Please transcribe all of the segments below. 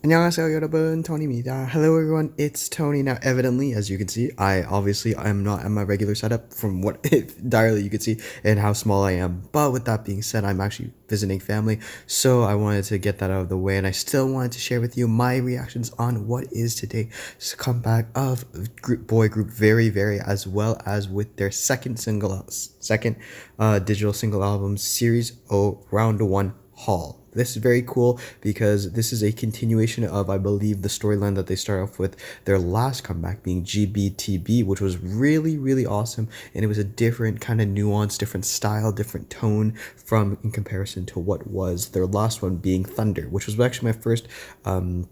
안녕하세요 여러분, Tony입니다. Hello everyone, it's Tony. Now evidently, as you can see, I obviously am not at my regular setup from what entirely you can see and how small I am. But with that being said, I'm actually visiting family, so I wanted to get that out of the way, and I still wanted to share with you my reactions on what is today's comeback of boy group VERIVERY, as well as with their second digital single album, Series O Round 1 Haul. This is very cool because this is a continuation of, I believe, the storyline that they start off with their last comeback being GBTB, which was really, really awesome. And it was a different kind of nuance, different style, different tone from in comparison to what was their last one being Thunder, which was actually my first kind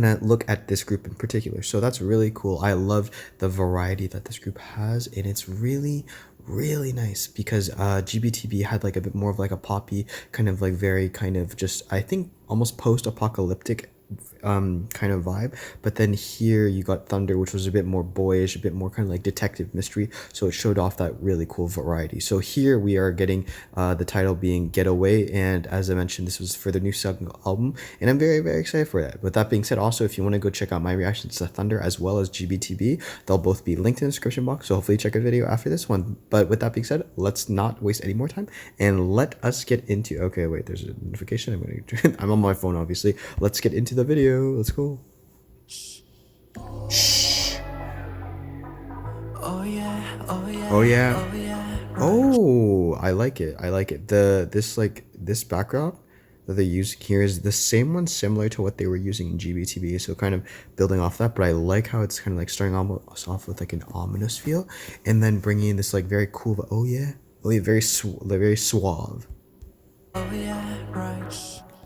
of look at this group in particular. So that's really cool. I love the variety that this group has, and it's really nice because GBTB had like a bit more of like a poppy kind of like very kind of just, I think, almost post-apocalyptic kind of vibe. But then here you got Thunder, which was a bit more boyish, a bit more kind of like detective mystery, so it showed off that really cool variety. So here we are getting the title being Getaway, and as I mentioned, this was for the new second album, and I'm very excited for that. With that being said, also if you want to go check out my reactions to Thunder as well as GBTB, they'll both be linked in the description box, so hopefully check a video after this one. But with that being said, let's not waste any more time and let us get into, okay, wait, there's a notification. I'm on my phone, obviously. Let's get into the video. Let's go. Shh. Oh yeah, oh yeah. Oh yeah. Oh yeah. Oh, I like it. I like it. This backdrop that they're using here is the same one similar to what they were using in GBTB. So kind of building off that, but I like how it's kind of like starting almost off with like an ominous feel, and then bringing in this like very cool. Oh yeah, very suave. Oh yeah, right.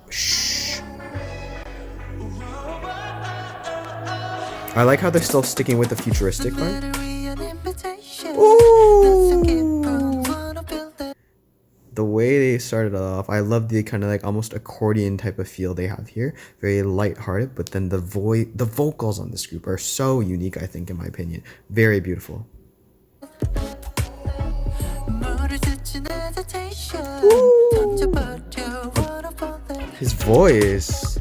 Shh. I like how they're still sticking with the futuristic vibe. Ooh. The way they started off, I love the kind of like almost accordion type of feel they have here. Very light-hearted, but then the vocals on this group are so unique, I think, in my opinion. Very beautiful. Ooh. His voice.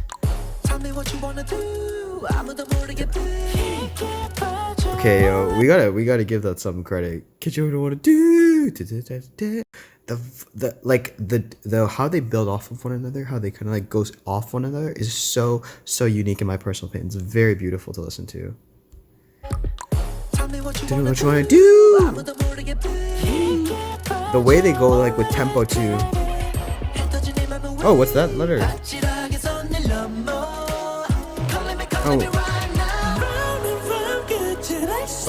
Okay, yo, we gotta give that some credit. Kid, you don't wanna do the how they build off of one another, how they kind of like goes off one another is so unique in my personal opinion. It's very beautiful to listen to. Do what you wanna do. The way they go like with tempo too. Oh, what's that letter?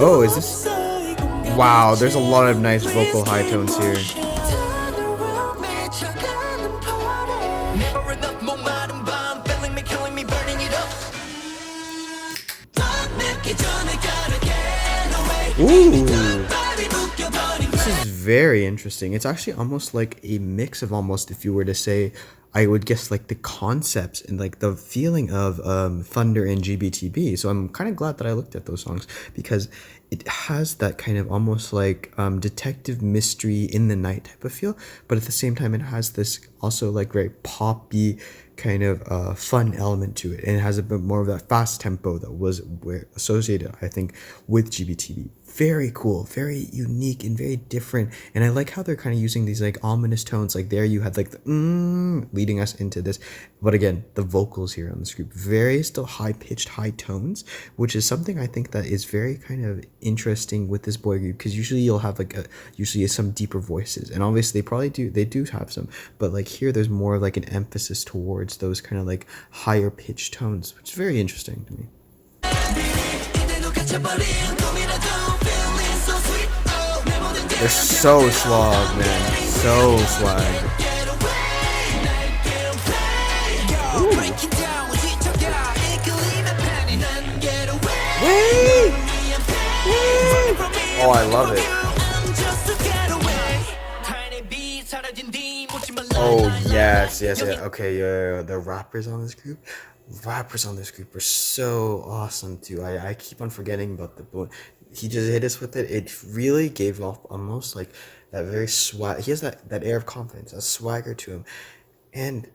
Oh, is this? Wow, there's a lot of nice vocal high tones here. Ooh, this is very interesting. It's actually almost like a mix of almost, if you were to say, I would guess like the concepts and like the feeling of Thunder and GBTB. So I'm kind of glad that I looked at those songs because it has that kind of almost like detective mystery in the night type of feel, but at the same time it has this also like very poppy kind of fun element to it, and it has a bit more of that fast tempo that was associated, I think, with GBTB. Very cool, very unique, and very different. And I like how they're kind of using these like ominous tones. Like there you had like the leading us into this, but again, the vocals here on this group, very still high-pitched, high tones, which is something I think that is very kind of interesting with this boy group, because usually you'll have like usually some deeper voices, and obviously they do have some, but like here there's more of like an emphasis towards those kind of like higher pitched tones, which is very interesting to me. They're so swag, man. So swag. Ooh. Wait! Oh, I love it. Oh, yes. Okay, yeah. The rappers on this group are so awesome too. I keep on forgetting about he just hit us with it. It really gave off almost like that very swag. He has that air of confidence, a swagger to him, and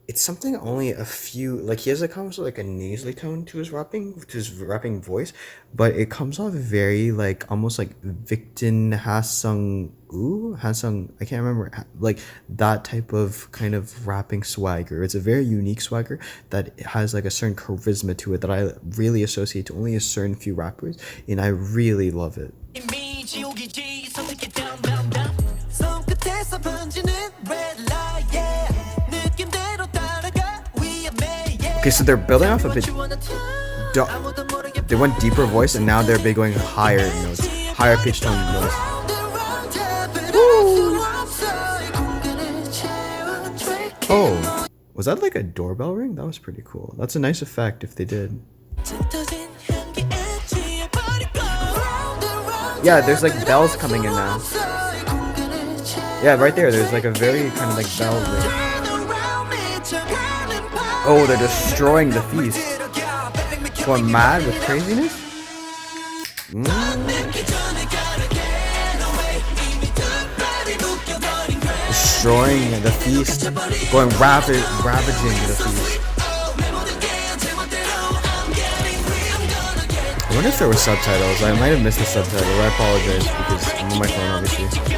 it's something only a few like he has like almost like a nasally tone to his rapping voice, but it comes off very like almost like Victon Hasung Hasung, I can't remember, like that type of kind of rapping swagger. It's a very unique swagger that has like a certain charisma to it that I really associate to only a certain few rappers, and I really love it. 이미 지옥이지 선택해 down down down 손끝에서 번지는 red light yeah 느낌대로 따라가 위험해 yeah Okay, so they're building off a bit. They went deeper voice, and now they're going higher notes, higher pitched tone notes. Oh, was that like a doorbell ring? That was pretty cool. That's a nice effect if they did. Yeah, there's like bells coming in now. Yeah, right there. There's like a very kind of like bell ring. Oh, they're destroying the feast. Going mad with craziness? Destroying the feast. Going ravaging the feast. I wonder if there were subtitles. I might have missed the subtitles. I apologize because I'm on my phone, obviously.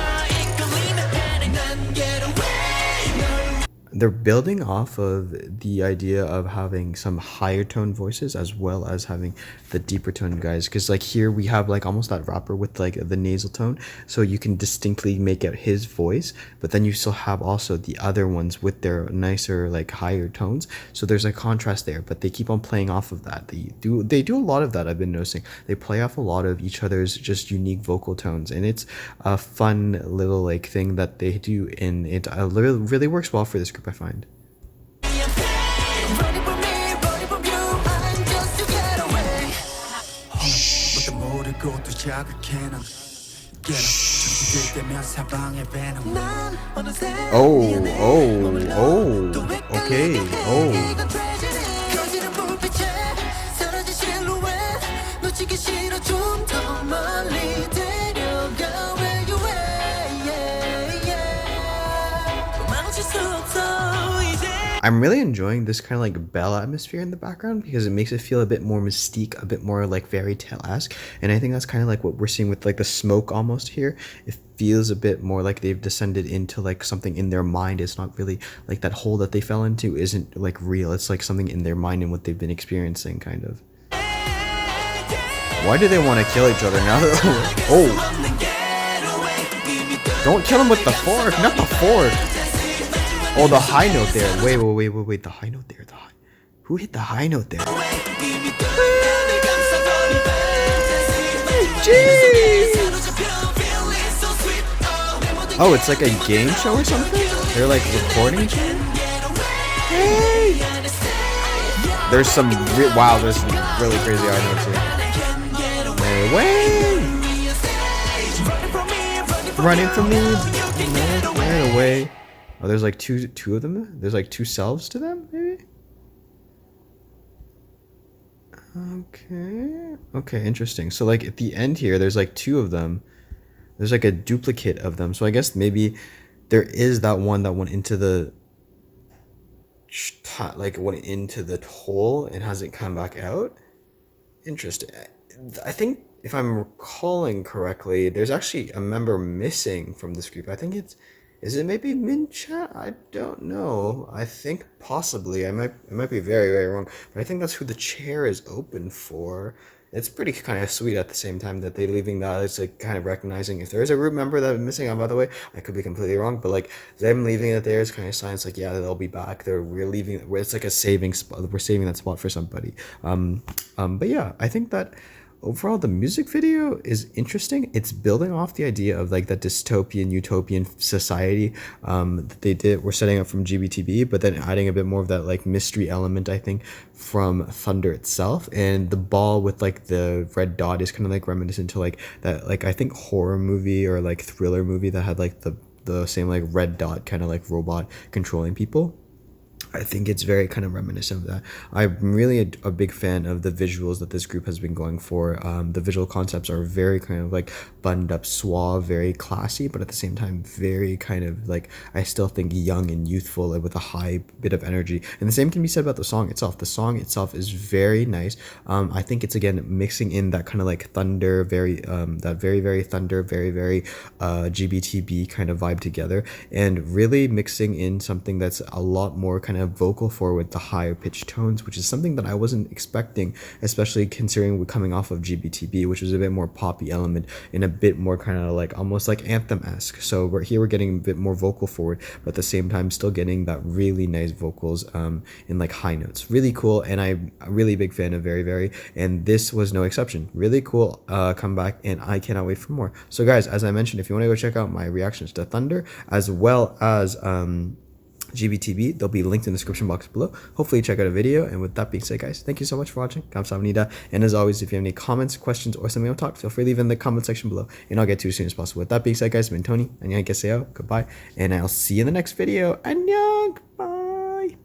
They're building off of the idea of having some higher tone voices as well as having the deeper tone guys, because like here we have like almost that rapper with like the nasal tone, so you can distinctly make out his voice, but then you still have also the other ones with their nicer like higher tones, so there's a contrast there, but they keep on playing off of that. They do a lot of that. I've been noticing they play off a lot of each other's just unique vocal tones, and it's a fun little like thing that they do, and it really works well for this group, I find. Okay. I'm really enjoying this kind of like bell atmosphere in the background because it makes it feel a bit more mystique, a bit more like fairy tale-esque, and I think that's kind of like what we're seeing with like the smoke almost here. It feels a bit more like they've descended into like something in their mind. It's not really like that hole that they fell into isn't like real. It's like something in their mind and what they've been experiencing, kind of. Why do they want to kill each other now? Oh, don't kill him with the fork, not the fork. Oh, the high note there. Wait. The high note there. Who hit the high note there? Jeez. Oh, it's like a game show or something? They're like recording it? Hey. There's some there's some really crazy high notes here. Wait. Running from me. No, right away. Oh, there's like two of them? There's like two selves to them, maybe? Okay, interesting. So like at the end here, there's like two of them. There's like a duplicate of them. So I guess maybe there is that one that went into the hole and hasn't come back out. Interesting. I think if I'm recalling correctly, there's actually a member missing from this group. I think is it maybe Minchan? I don't know. I think possibly. It might be very, very wrong. But I think that's who the chair is open for. It's pretty kind of sweet at the same time that they're leaving that. It's like kind of recognizing if there is a group member that is missing out, by the way. I could be completely wrong. But like them leaving it there is kind of signs like, yeah, they'll be back. We're leaving. It's like a saving spot. We're saving that spot for somebody. But yeah, I think that overall the music video is interesting. It's building off the idea of like that dystopian utopian society that we're setting up from GBTB, but then adding a bit more of that like mystery element, I think, from Thunder itself. And the ball with like the red dot is kind of like reminiscent to like that, like I think horror movie or like thriller movie that had like the same like red dot kind of like robot controlling people. I think it's very kind of reminiscent of that. I'm really a big fan of the visuals that this group has been going for. The visual concepts are very kind of like buttoned up, suave, very classy, but at the same time, very kind of like, I still think young and youthful and with a high bit of energy. And the same can be said about the song itself. The song itself is very nice. I think it's again mixing in that kind of like thunder, that very thunder, very GBTB kind of vibe together, and really mixing in something that's a lot more kind of vocal forward with the higher pitched tones, which is something that I wasn't expecting, especially considering we're coming off of GBTB, which was a bit more poppy element and a bit more kind of like almost like anthem-esque. So we're getting a bit more vocal forward, but at the same time still getting that really nice vocals in like high notes. Really cool, and I'm a really big fan of Very, and this was no exception. Really cool comeback, and I cannot wait for more. So guys, as I mentioned, if you want to go check out my reactions to Thunder as well as GBTB, they'll be linked in the description box below. Hopefully check out a video, and with that being said, guys, thank you so much for watching. 감사합니다. And as always, if you have any comments, questions, or something I'll talk, feel free to leave in the comment section below, and I'll get to you as soon as possible. With that being said, guys, Mintoni, 안녕히 계세요, goodbye, and I'll see you in the next video. 안녕.